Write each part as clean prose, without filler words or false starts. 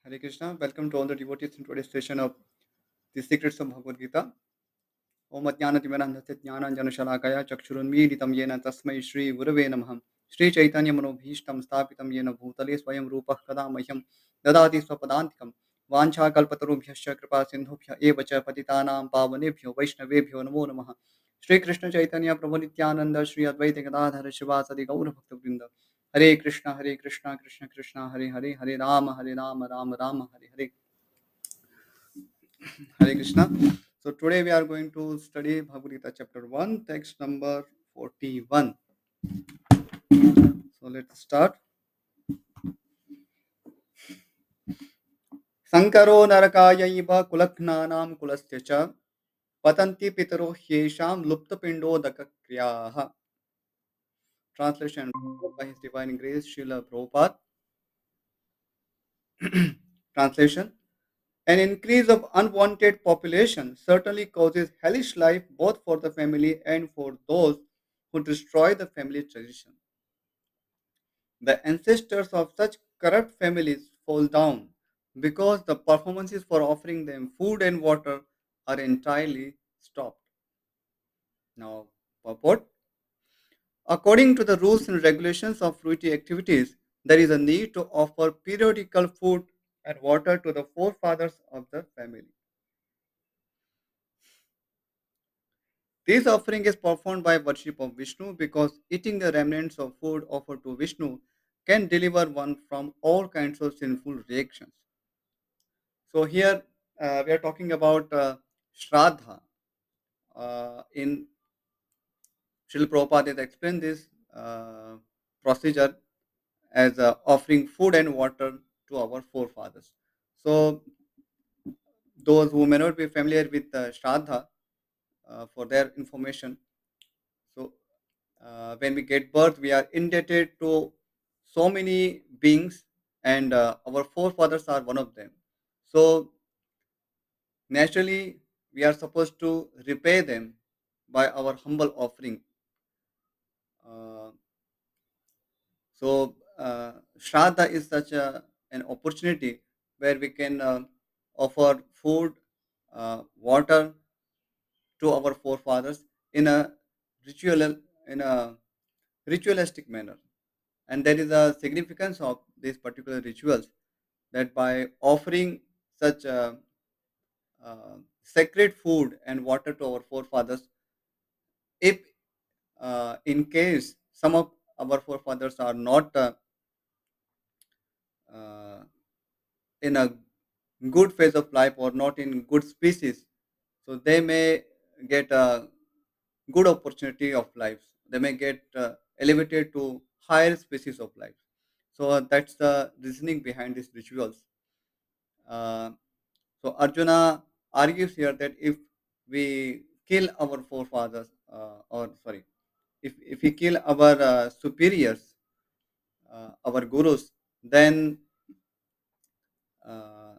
Hare Krishna. Welcome to all the devotees in today's session of the Secrets of Bhagavad Gita. Om Ajnanatimirandhasya Jnananjanashalakaya Chakshurunmeelitam Yena Tasmai Shri Gurave Namah. Shri Chaitanya Manobhishtam Sthapitam Yena Bhutale Swayam Rupah Kada Mahyam Dadati Swapadantikam Vancha Kalpatarubhyascha Kripa Sindhubhya Evacha Patitanam Pavanebhyo Vaishnavebhyo Namo Namaha. Shri Krishna Chaitanya Prabhu Nityananda Shri Advaita Gadadhara Shivasadi Gaura Bhakta Vrinda. Hare Krishna, Hare Krishna, Krishna Krishna, Hare Hare, Hare Rama, Rama Rama, Hare Hare. Hare Krishna. So today we are going to study Bhagavad Gita chapter 1, text number 41. So let's start. Sankaro narakaya iva kulakhnanam kulasya cha patanti pitaro hyesham luptapindo dakakriyaha. Translation by His Divine Grace Srila Prabhupada. Translation. An increase of unwanted population certainly causes hellish life both for the family and for those who destroy the family tradition. The ancestors of such corrupt families fall down because the performances for offering them food and water are entirely stopped. Now, purport. According to the rules and regulations of fruity activities, there is a need to offer periodical food and water to the forefathers of the family. This offering is performed by worship of Vishnu because eating the remnants of food offered to Vishnu can deliver one from all kinds of sinful reactions. So here we are talking about Shraddha. In Srila Prabhupada has explained this procedure as offering food and water to our forefathers. So those who may not be familiar with Shraddha, for their information, so when we get birth, we are indebted to so many beings, and our forefathers are one of them. So naturally, we are supposed to repay them by our humble offering. Uh, Shraddha is such an opportunity where we can offer food, water to our forefathers in a ritual in a ritualistic manner. And there is a significance of these particular rituals, that by offering such sacred food and water to our forefathers, if in case some of our forefathers are not uh, in a good phase of life or not in good species, so they may get a good opportunity of life. They may get elevated to higher species of life. So that's the reasoning behind these rituals. Uh, so Arjuna argues here that if we kill our forefathers, or sorry, if we kill our superiors, our gurus, then uh,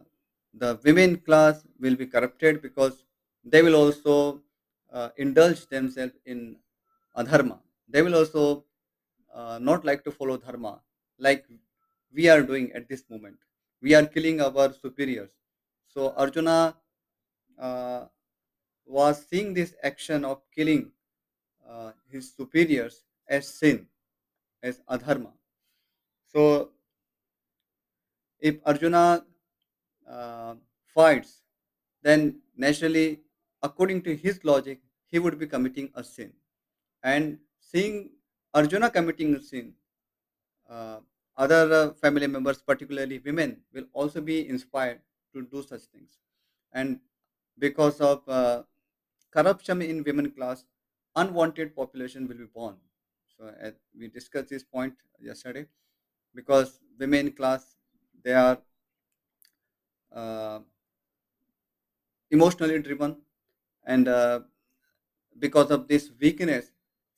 the women class will be corrupted because they will also indulge themselves in adharma. They will also not like to follow dharma like we are doing at this moment. We are killing our superiors. So Arjuna uh, was seeing this action of killing his superiors as sin, as adharma. So if Arjuna uh, fights, then naturally, according to his logic, he would be committing a sin. And seeing Arjuna committing a sin, uh, other family members, particularly women, will also be inspired to do such things. And because of corruption in women class, unwanted population will be born. So as we discussed this point yesterday, because women class, they are uh, emotionally driven, and because of this weakness,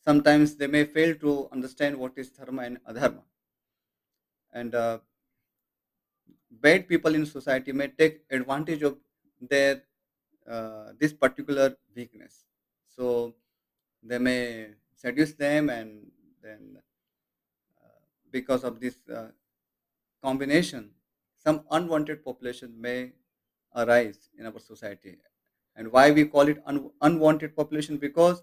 sometimes they may fail to understand what is dharma and adharma, and bad people in society may take advantage of their this particular weakness. So they may seduce them, and then because of this combination, some unwanted population may arise in our society. And why we call it unwanted population? Because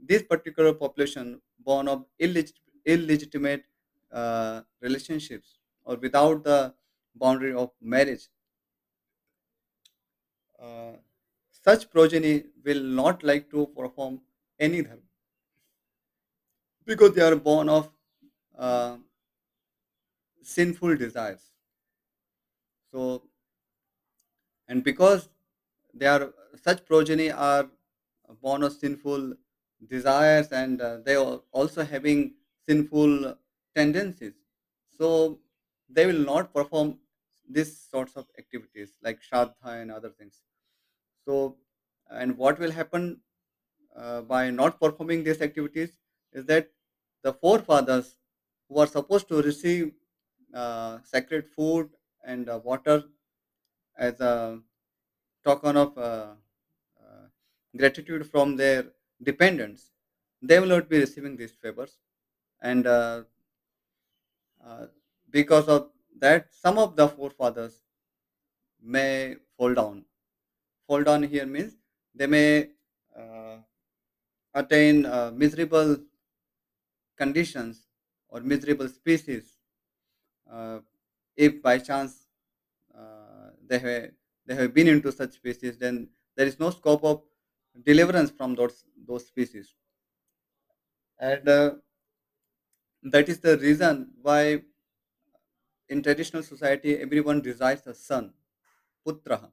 this particular population born of illegitimate relationships or without the boundary of marriage, uh, such progeny will not like to perform any dharma because they are born of uh, sinful desires. So, and because they are such progeny are born of sinful desires, and they are also having sinful tendencies, so they will not perform these sorts of activities like shraddha and other things. So, and what will happen by not performing these activities is that the forefathers who are supposed to receive sacred food and water as a token of gratitude from their dependents, they will not be receiving these favors. And uh, because of that, some of the forefathers may fall down. Fall down here means they may uh, attain miserable conditions or miserable species uh, if by chance they have been into such species, then there is no scope of deliverance from those species. And that is the reason why in traditional society everyone desires a son, putra.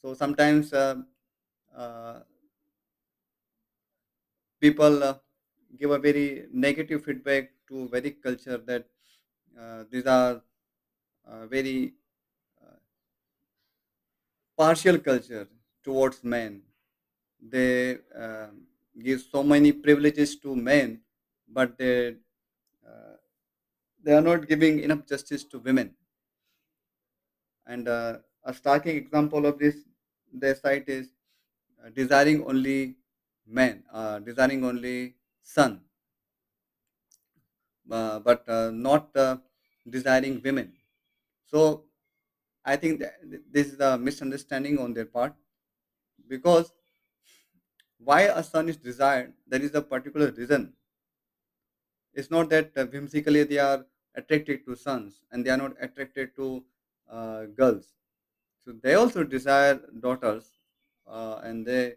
So sometimes uh, people give a very negative feedback to Vedic culture that these are very uh, partial culture towards men. They give so many privileges to men, but uh, they are not giving enough justice to women. And a striking example of this their site is desiring only men, desiring only son, but not desiring women. So I think that this is a misunderstanding on their part, because why a son is desired, there is a particular reason. It's not that whimsically they are attracted to sons and they are not attracted to girls. So they also desire daughters, and uh,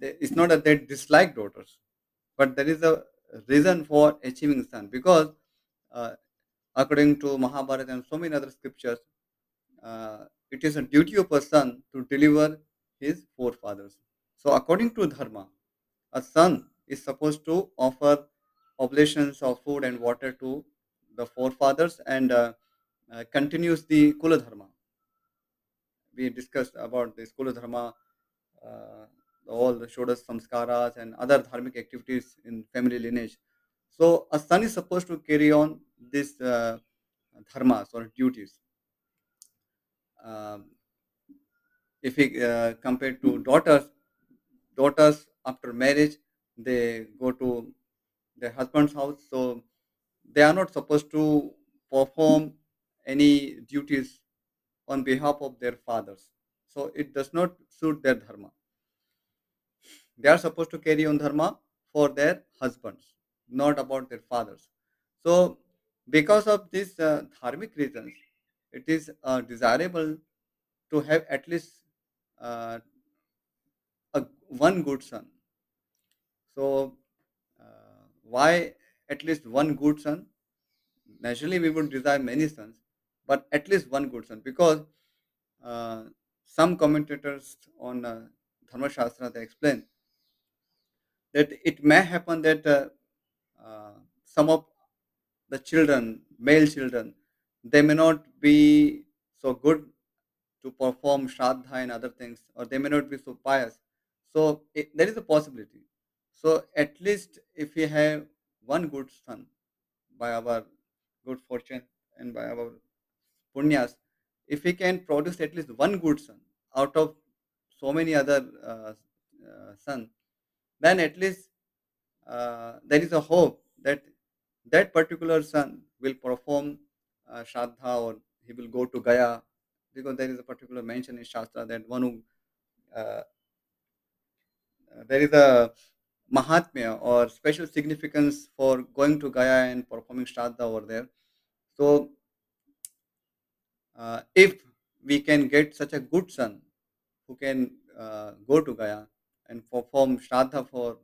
it's not that they dislike daughters, but there is a reason for achieving son, because uh, according to Mahabharata and so many other scriptures, it is a duty of a son to deliver his forefathers. So according to dharma, a son is supposed to offer oblations of food and water to the forefathers, and continues the kula dharma. We discussed about the kula dharma, uh, all the Shodas samskaras and other dharmic activities in family lineage. So a son is supposed to carry on these dharmas or duties. Um, if we compare to daughters after marriage, they go to their husband's house, so they are not supposed to perform any duties on behalf of their fathers. So it does not suit their dharma. They are supposed to carry on dharma for their husbands, not about their fathers. So, because of these dharmic reasons, it is desirable to have at least uh, one good son. So, why at least one good son? Naturally, we would desire many sons, but at least one good son, because uh, some commentators on Dharma Shastra, they explain that it may happen that some of the children, male children, they may not be so good to perform shraddha and other things, or they may not be so pious. So there is a possibility. So at least if we have one good son by our good fortune and by our punyas, if we can produce at least one good son out of so many other sons, then at least there is a hope that that particular son will perform Shraddha, or he will go to Gaya, because there is a particular mention in Shastra that one who there is a Mahatmya or special significance for going to Gaya and performing Shraddha over there. So, if we can get such a good son who can go to Gaya and perform Shraddha for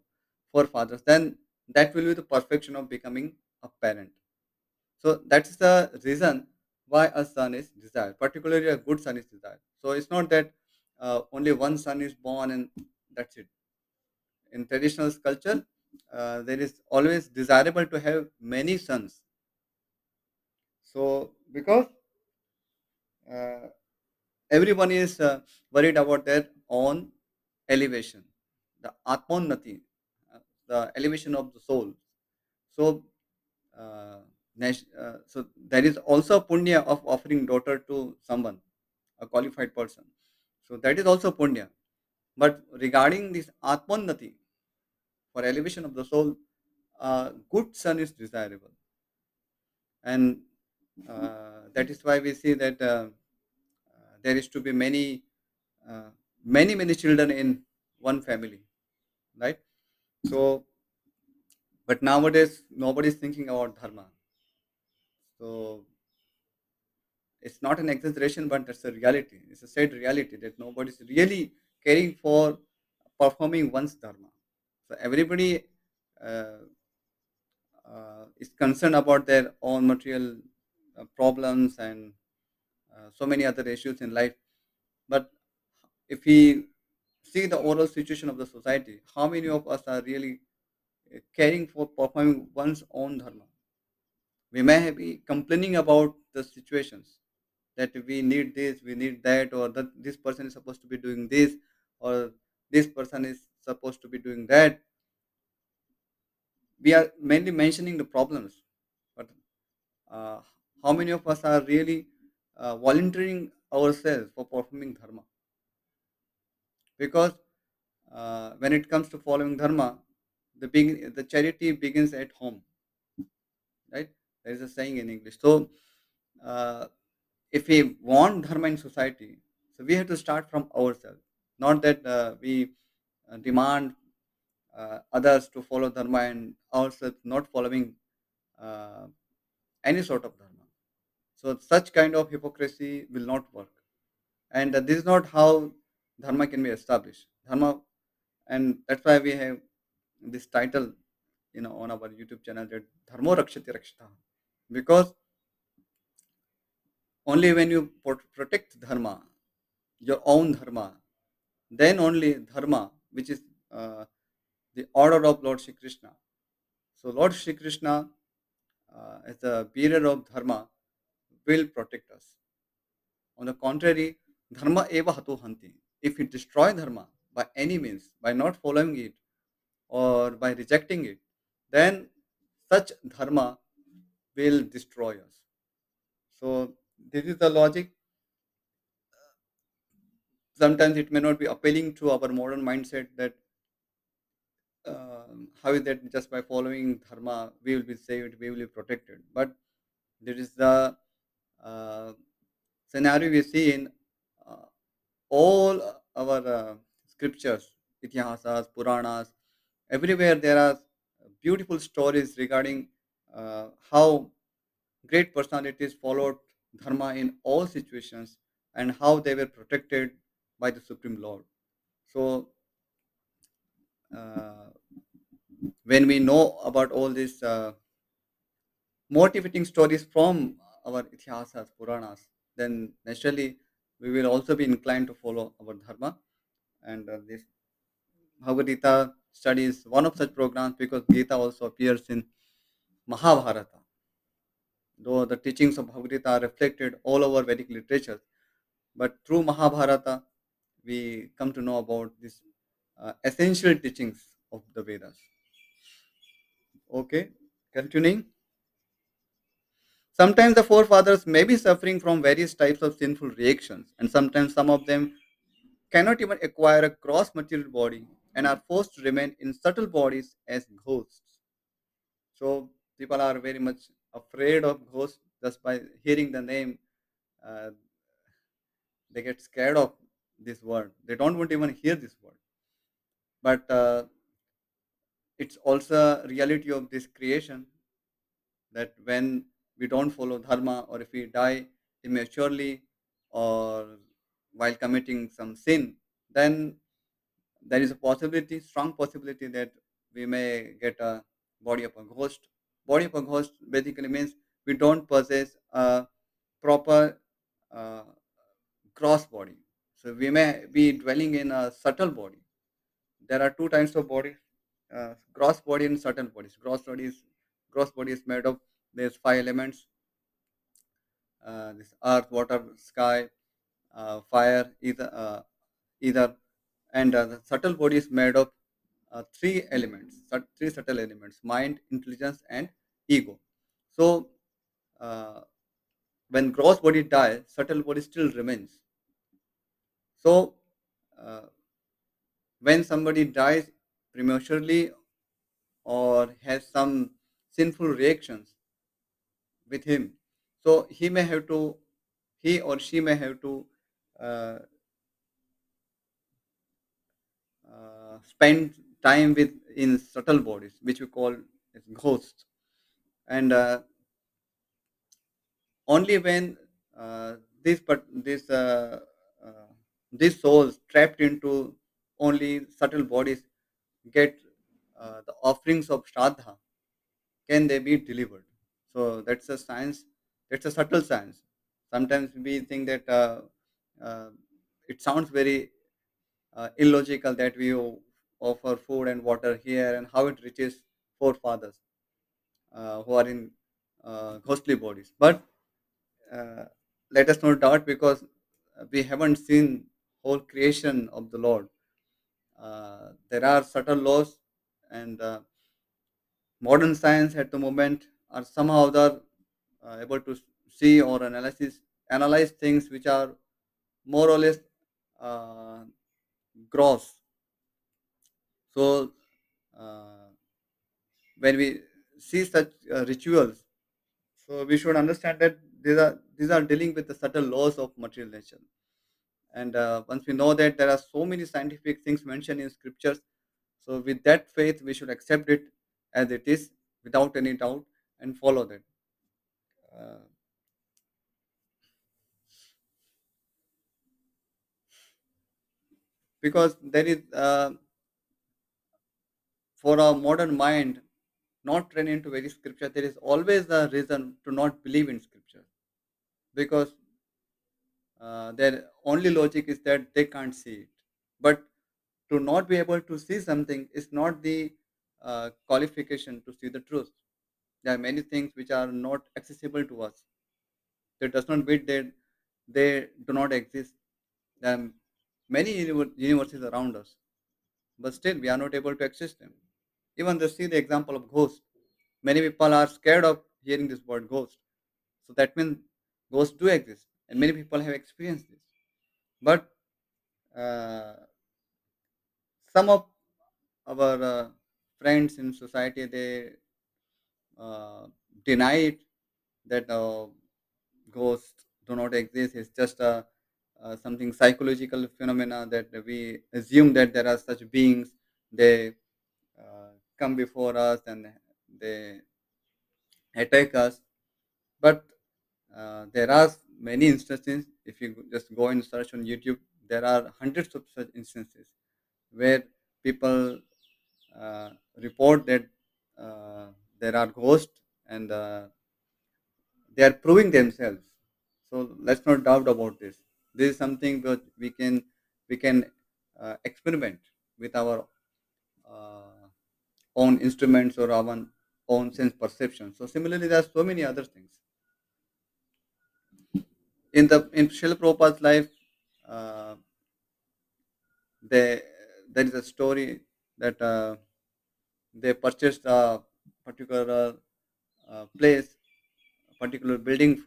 forefathers, then that will be the perfection of becoming a parent. So that's the reason why a son is desired, particularly a good son is desired. So it's not that only one son is born and that's it. In traditional culture, there is always desirable to have many sons. So because uh, everyone is worried about their own elevation, the atmonnati, the elevation of the soul. So, so there is also punya of offering daughter to someone, a qualified person. So that is also punya. But regarding this atmonnati, for elevation of the soul, good son is desirable, and that is why we see that there is to be uh, many children in one family, right? So, but nowadays nobody is thinking about dharma. So it's not an exaggeration, but that's a reality. It's a sad reality that nobody is really caring for performing one's dharma. So everybody uh, is concerned about their own material problems and so many other issues in life. But if we see the overall situation of the society, how many of us are really caring for performing one's own dharma? We may be complaining about the situations that we need this, we need that, or that this person is supposed to be doing this, or this person is supposed to be doing that. We are mainly mentioning the problems, but uh, how many of us are really volunteering ourselves for performing dharma? Because when it comes to following dharma, the charity begins at home, right? There is a saying in English. So, uh, if we want dharma in society, so we have to start from ourselves. Not that we demand others to follow dharma and ourselves not following uh, any sort of dharma. So such kind of hypocrisy will not work, and this is not how dharma can be established. Dharma, and that's why we have this title, on our YouTube channel, that Dharmo Rakshati Rakshita, because only when you protect dharma, your own dharma, then only dharma, which is uh, the order of Lord Shri Krishna. So Lord Shri Krishna, as the bearer of dharma, will protect us. On the contrary, dharma eva hatu hanti. If we destroy dharma by any means, by not following it or by rejecting it, then such dharma will destroy us. So this is the logic. Sometimes it may not be appealing to our modern mindset that how is that just by following dharma we will be saved, we will be protected. But there is the uh, scenario we see in uh, all our scriptures, itihasas, Puranas, everywhere there are beautiful stories regarding how great personalities followed dharma in all situations and how they were protected by the Supreme Lord. So, uh, when we know about all these motivating stories from our itihasas, Puranas, then naturally we will also be inclined to follow our dharma. And this Bhagavad Gita study is one of such programs, because Gita also appears in Mahabharata. Though the teachings of Bhagavad Gita are reflected all over Vedic literature, but through Mahabharata, we come to know about these essential teachings of the Vedas. Okay, continuing. Sometimes the forefathers may be suffering from various types of sinful reactions, and sometimes some of them cannot even acquire a gross material body and are forced to remain in subtle bodies as ghosts. So people are very much afraid of ghosts. just by hearing the name, uh, they get scared of this word. They don't want to even hear this word. But it's also a reality of this creation that when we don't follow dharma, or if we die immaturely, or while committing some sin, then there is a possibility, strong possibility, that we may get a body of a ghost. Body of a ghost basically means we don't possess a proper uh, gross body. So we may be dwelling in a subtle body. There are two types of bodies: gross body and subtle bodies. Gross body is made of there's five elements: this earth, water, sky, fire, either, and the subtle body is made of three elements, three subtle elements: mind, intelligence, and ego. So uh, when gross body dies, subtle body still remains. So uh, when somebody dies prematurely or has some sinful reactions with him, so he or she may have to uh, spend time with in subtle bodies, which we call as ghosts. And only when uh, this but uh, these souls trapped into only subtle bodies get the offerings of shraddha, can they be delivered. So that's a science, that's a subtle science. Sometimes we think that uh, it sounds very illogical that we offer food and water here, and how it reaches forefathers who are in ghostly bodies. But uh, let us not doubt, because we haven't seen whole creation of the Lord. There are subtle laws, and modern science at the moment are somehow other able to see or analyze things which are more or less uh, gross. So uh, when we see such rituals, so we should understand that these are dealing with the subtle laws of material nature. And once we know that there are so many scientific things mentioned in scriptures, so with that faith we should accept it as it is, without any doubt, and follow that. Uh, because there is for a modern mind not trained into very scripture, there is always a reason to not believe in scripture, because their only logic is that they can't see it. But to not be able to see something is not the qualification to see the truth. There are many things which are not accessible to us. That does not mean that they do not exist. There are many universes around us, but still we are not able to access them. Even they see the example of ghosts. Many people are scared of hearing this word ghost. So that means ghosts do exist, and many people have experienced this. But uh, some of our friends in society, they uh, deny it, that ghosts do not exist. It's just a something psychological phenomena, that we assume that there are such beings. They come before us and they attack us. But there are many instances. If you just go and search on YouTube, there are hundreds of such instances where people uh, report that uh, there are ghosts, and they are proving themselves. So let's not doubt about this. This is something that we can experiment with our uh, own instruments or our own sense perception. So similarly, there are so many other things in Srila Prabhupada's life. Uh, they, there is a story that they purchased a particular place, a particular building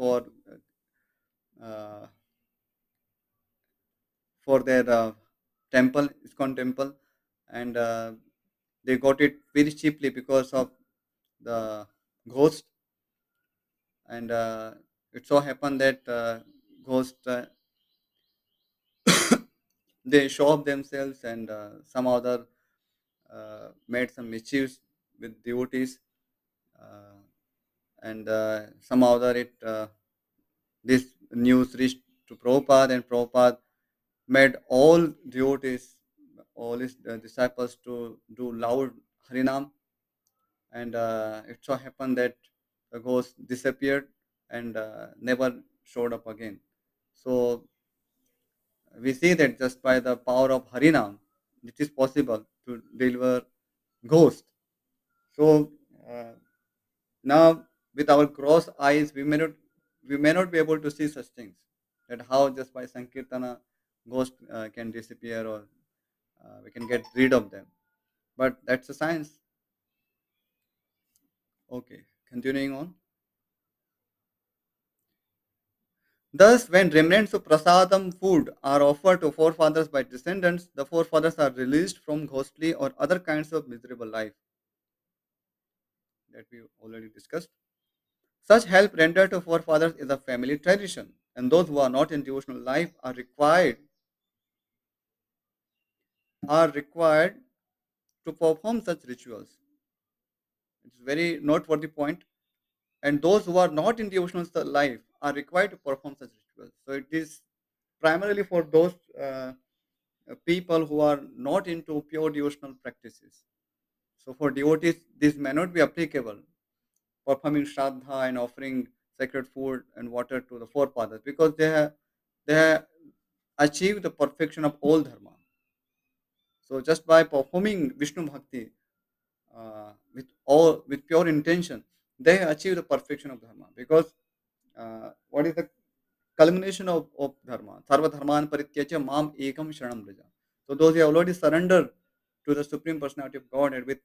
uh, for their temple, ISKCON temple, and they got it very cheaply because of the ghost. And It so happened that ghosts they show up themselves and some other made some mischiefs with devotees, uh, and somehow other it this news reached to Prabhupada, and Prabhupada made all devotees, all his disciples to do loud Harinam, and it so happened that the ghost disappeared and never showed up again. So we see that just by the power of Harinam, it is possible to deliver ghost. So uh, now, with our cross eyes, we may not be able to see such things. That how just by sankirtana, ghost can disappear, or we can get rid of them. But that's a science. Okay, continuing on. Thus, when remnants of prasadam food are offered to forefathers by descendants, the forefathers are released from ghostly or other kinds of miserable life that we already discussed. Such help rendered to forefathers is a family tradition, and those who are not in devotional life are required to perform such rituals. It's very noteworthy point. And those who are not in devotional life are required to perform such rituals. So it is primarily for those people who are not into pure devotional practices. So for devotees, this may not be applicable, performing shraddha and offering sacred food and water to the forefathers, because they have achieved the perfection of all dharma. So just by performing Vishnu Bhakti with pure intention, they achieve the perfection of dharma. Because what is the culmination of dharma? Sarva dharman parityaja mam ekam sharanam braja. So those who have already surrendered to the Supreme Personality of Godhead with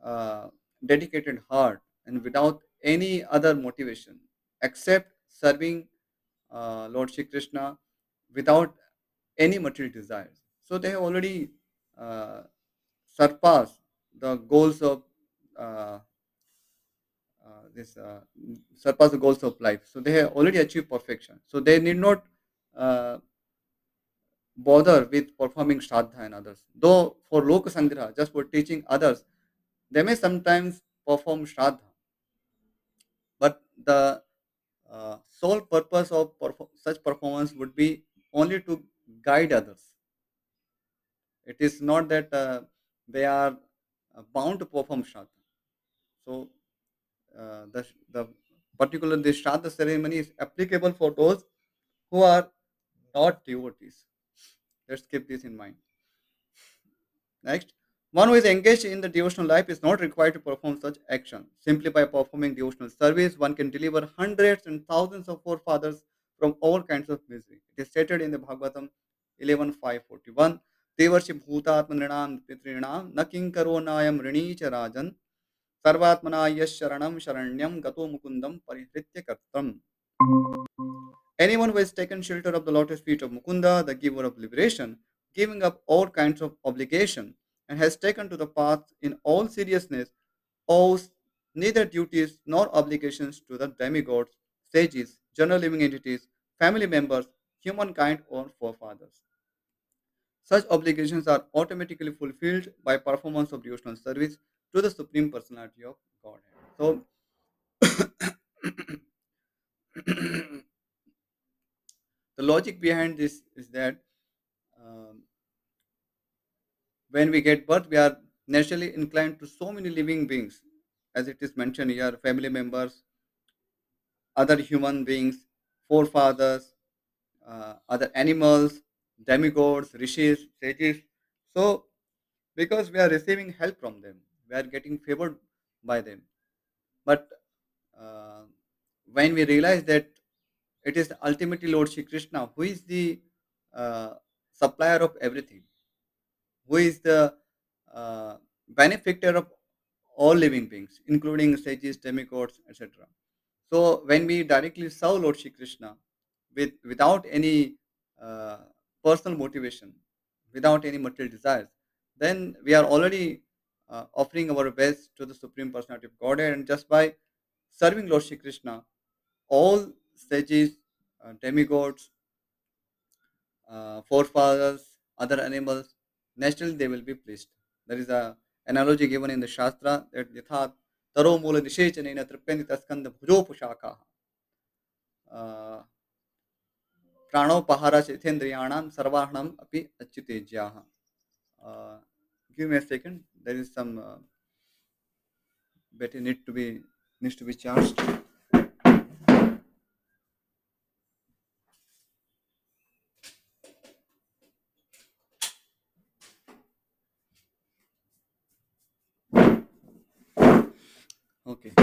uh, dedicated heart and without any other motivation except serving Lord Shri Krishna without any material desires. So they have already uh, surpassed the goals of uh, this surpass the goals of life. So they have already achieved perfection. So they need not uh, bother with performing shraddha and others. Though for loka sangraha, just for teaching others, they may sometimes perform shraddha, but the sole purpose of such performance would be only to guide others. It is not that they are bound to perform shraddha. So the particular this shraddha ceremony is applicable for those who are not devotees. Let's keep this in mind. Next, one who is engaged in the devotional life is not required to perform such action. Simply by performing devotional service, one can deliver hundreds and thousands of forefathers from all kinds of misery. It is stated in the Bhagavatam 11.541. Devarshi bhutatmanrinam pitrinam na kinkaro nayam rini cha rajan sarvatmana yash sharanam sharanyam gato mukundam parihritya kartam. Anyone who has taken shelter of the lotus feet of Mukunda, the giver of liberation, giving up all kinds of obligation, and has taken to the path in all seriousness, owes neither duties nor obligations to the demigods, sages, general living entities, family members, humankind, or forefathers. Such obligations are automatically fulfilled by performance of devotional service to the Supreme Personality of Godhead. So, the logic behind this is that um, when we get birth, we are naturally inclined to so many living beings, as it is mentioned here, family members, other human beings, forefathers, other animals, demigods, rishis, sages. So, because we are receiving help from them, we are getting favored by them. But uh, when we realize that it is ultimately Lord Shri Krishna who is the uh, supplier of everything, who is the benefactor of all living beings, including sages, demigods, etc. So when we directly serve Lord Shri Krishna without any uh, personal motivation, without any material desires, then we are already offering our best to the Supreme Personality of Godhead, and just by serving Lord Shri Krishna, all sages, demigods, forefathers, other animals, naturally they will be pleased. There is a analogy given in the Shastra that yatha taro mula nishechanena tripyandi taskanda bhujopushaka प्राणोपहार चेतेन्द्रियाणां सर्वाहणम अपि अच्युतेज्याः. Uh, Give me a second. There is some battery needs to be charged. Okay.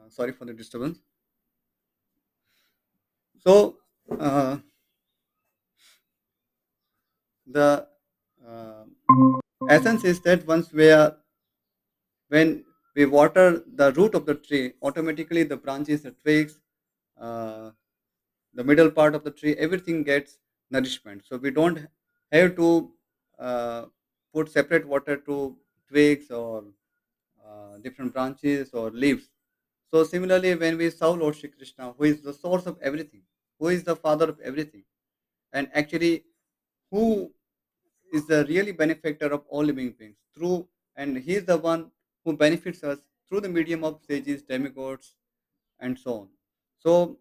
Sorry for the disturbance. So the uh, essence is that once we are when we water the root of the tree, automatically the branches, the twigs, uh, the middle part of the tree, everything gets nourishment. So we don't have to uh, put separate water to twigs or different branches or leaves. So similarly, when we serve Lord Shri Krishna, who is the source of everything, who is the father of everything, and actually who is the really benefactor of all living beings through, and he is the one who benefits us through the medium of sages, demigods, and so on. So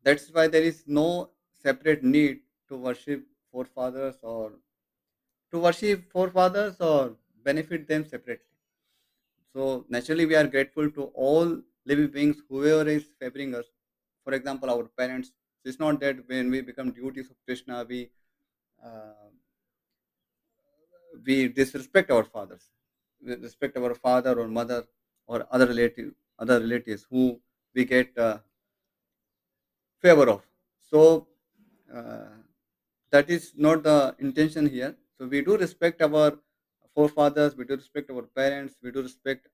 that's why there is no separate need to worship forefathers or benefit them separately. So naturally, we are grateful to all living beings, whoever is favoring us. For example, our parents. So it's not that when we become devotees of Krishna, uh, we disrespect our fathers. We respect our father or mother or other relatives who we get favor of. So uh, that is not the intention here. So we do respect our forefathers, we do respect our parents, we do respect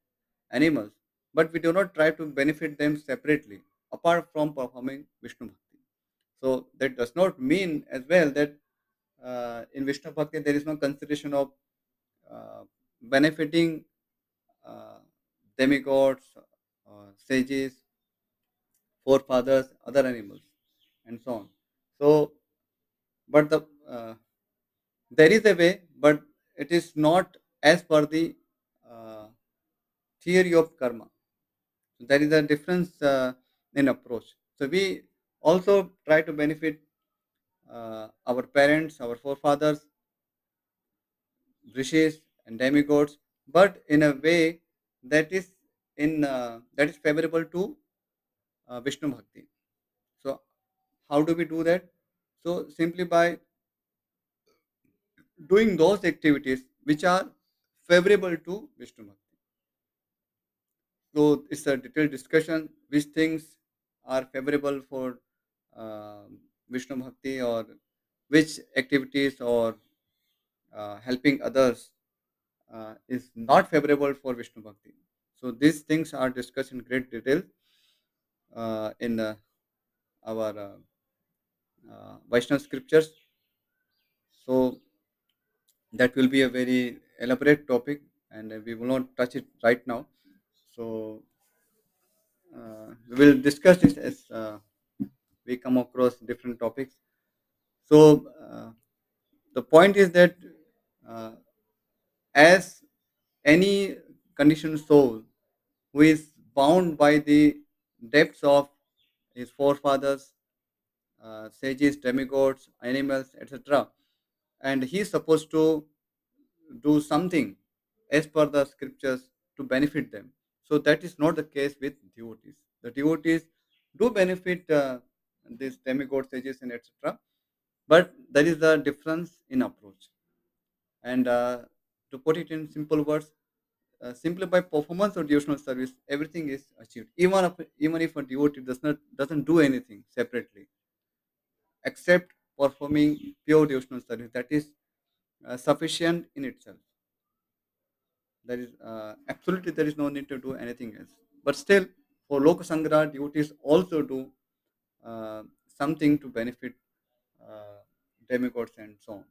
animals, but we do not try to benefit them separately apart from performing Vishnu Bhakti. So that does not mean as well that in Vishnu Bhakti there is no consideration of uh, benefiting uh, demigods, sages, forefathers, other animals, and so on. So, but there is a way, but it is not as per the uh, theory of karma. So there is a difference in approach. So we also try to benefit our parents, our forefathers, rishis, and demigods, but in a way that is favorable to Vishnu Bhakti. So how do we do that? So simply by doing those activities which are favorable to Vishnu Bhakti. So it's a detailed discussion which things are favorable for Vishnu Bhakti or which activities or helping others is not favorable for Vishnu Bhakti. So these things are discussed in great detail in our Vaishnava scriptures. So that will be a very elaborate topic, and we will not touch it right now. So we will discuss this as we come across different topics. So the point is that uh, as any conditioned soul who is bound by the depths of his forefathers, sages, demigods, animals, etc., and he is supposed to do something as per the scriptures to benefit them. So that is not the case with devotees. The devotees do benefit these demigods, sages, and etc., but there is a difference in approach. And to put it in simple words, simply by performance or devotional service, everything is achieved. Even if a devotee doesn't do anything separately, except performing pure devotional service, that is sufficient in itself. There is absolutely there is no need to do anything else. But still, for Loka Sangra, devotees also do something to benefit uh, demigods and so on.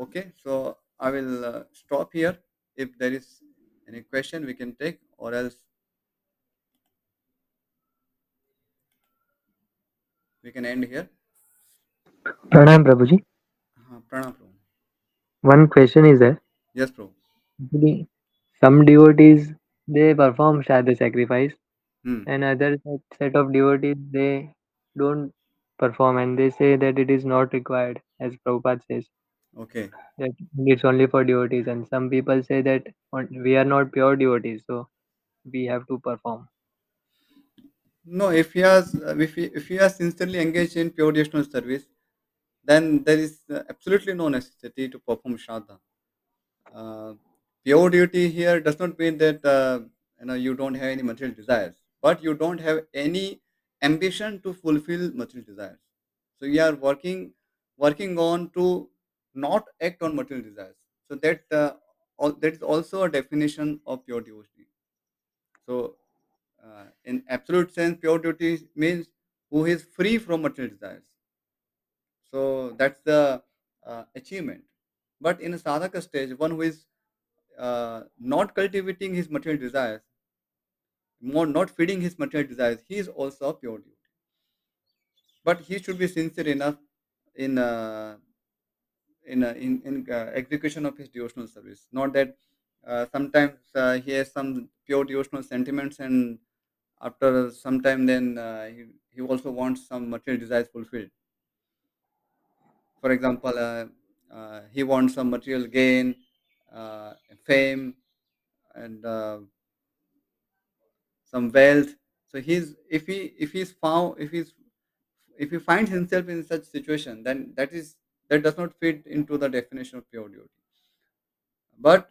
Okay, so I will stop here. If there is any question, we can take, or else We can end here. Pranam Prabhuji. Pranam, Prabhu. One question is there. Yes, Prabhu. Actually, some devotees they perform Shraddha sacrifice, Hmm. and other set of devotees they don't perform, and they say that it is not required, as Prabhupada says Okay. that it's only for devotees. And some people say that we are not pure devotees, so we have to perform. No, if he has sincerely engaged in pure devotional service, then there is absolutely no necessity to perform shraddha. Uh, Pure duty here does not mean that you don't have any material desires, but you don't have any ambition to fulfill material desires. So you are working on to not act on material desires. So that is also a definition of pure devotion. So in absolute sense, pure duty means who is free from material desires. So that's the achievement. But in a sadhaka stage, one who is not cultivating his material desires, more not feeding his material desires, he is also a pure devotee. But he should be sincere enough in execution of his devotional service. Not that sometimes he has some pure devotional sentiments, and after some time, then he also wants some material desires fulfilled. For example, he wants some material gain, fame, and some wealth. So if he finds himself in such situation, then that does not fit into the definition of pure duty. But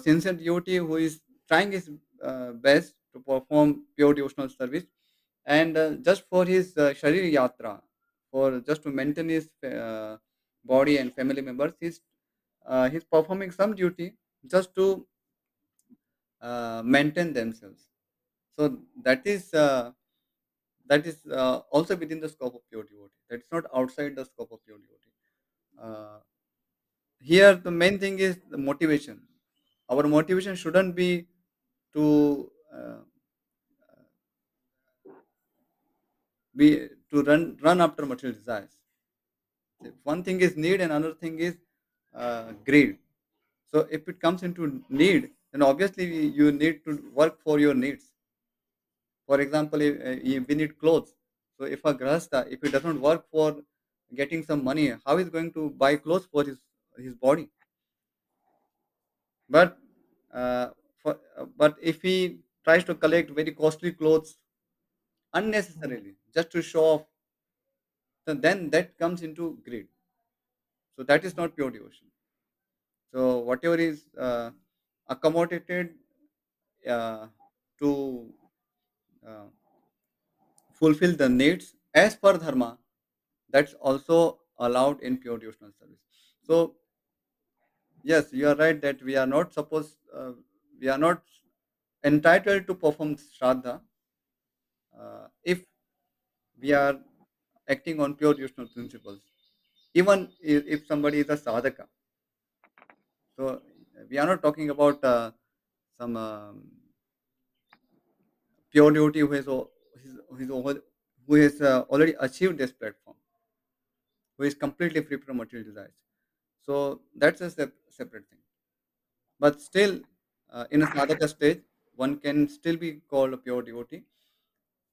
sincere devotee who is trying his best to perform pure devotional service, and just for his sharir yatra, for just to maintain his body and family members, he's performing some duty just to maintain themselves. So that is also within the scope of pure devotee. That is not outside the scope of pure devotee. Uh, Here, the main thing is the motivation. Our motivation shouldn't be to run after material desires. So one thing is need, and another thing is greed. So if it comes into need, then obviously you need to work for your needs. For example, if we need clothes. So if a grahastha, if he doesn't work for getting some money, how is going to buy clothes for his body? But but if he tries to collect very costly clothes unnecessarily just to show off, then that comes into greed. So that is not pure devotion. So whatever is accommodated uh, to uh, fulfill the needs as per dharma, that's also allowed in pure devotional service. So yes, you are right that we are not entitled to perform shraddha if we are acting on pure devotional principles. Even if somebody is a sadhaka, so we are not talking about some pure devotee who has already achieved this platform, who is completely free from material desires. So that's a separate thing. But still, in a sadhaka stage, one can still be called a pure devotee.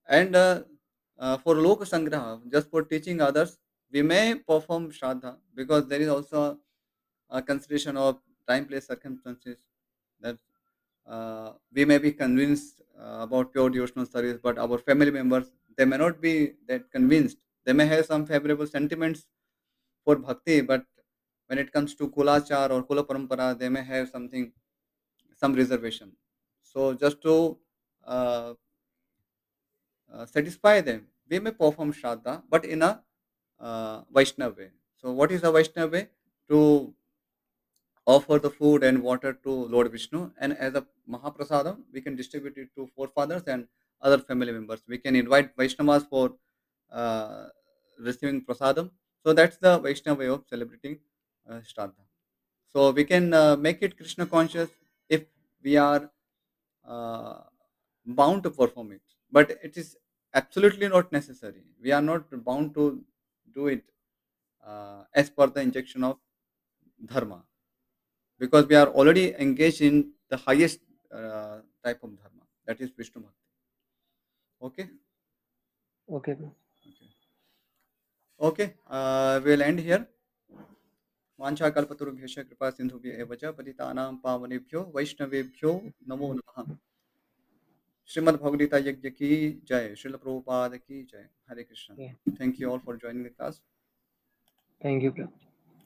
And for loka sangraha, just for teaching others, we may perform shraddha because there is also a consideration of time, place, circumstances, that we may be convinced about pure devotional service, but our family members, they may not be that convinced. They may have some favorable sentiments for bhakti, but when it comes to kulachar or kula parampara, they may have some reservation. So just to uh, satisfy them, we may perform shraddha, but in a Vaishnava way. So what is a Vaishnava way? To offer the food and water to Lord Vishnu, and as a Mahaprasadam, we can distribute it to forefathers and other family members. We can invite Vaishnavas for uh, receiving prasadam. So that's the Vaishnava way of celebrating Shraddha. So we can make it Krishna conscious if we are uh, bound to perform it. But it is Absolutely not necessary. We are not bound to do it as per the injection of dharma, because we are already engaged in the highest type of dharma, that is Vishnu Bhakti. Okay, Okay, bro. okay, okay. We'll end here. वाञ्छाकल्पतरुभ्यश्च कृपा सिन्धुभ्य एव च पतितानां पावनेभ्यो वैष्णवेभ्यो नमो नमः। श्रीमद् भगवद्गीता यज्ञ की जय, श्रील प्रभुपाद की जय। हरे Krishna. Yeah. Thank you all for joining the class. Thank you, bro.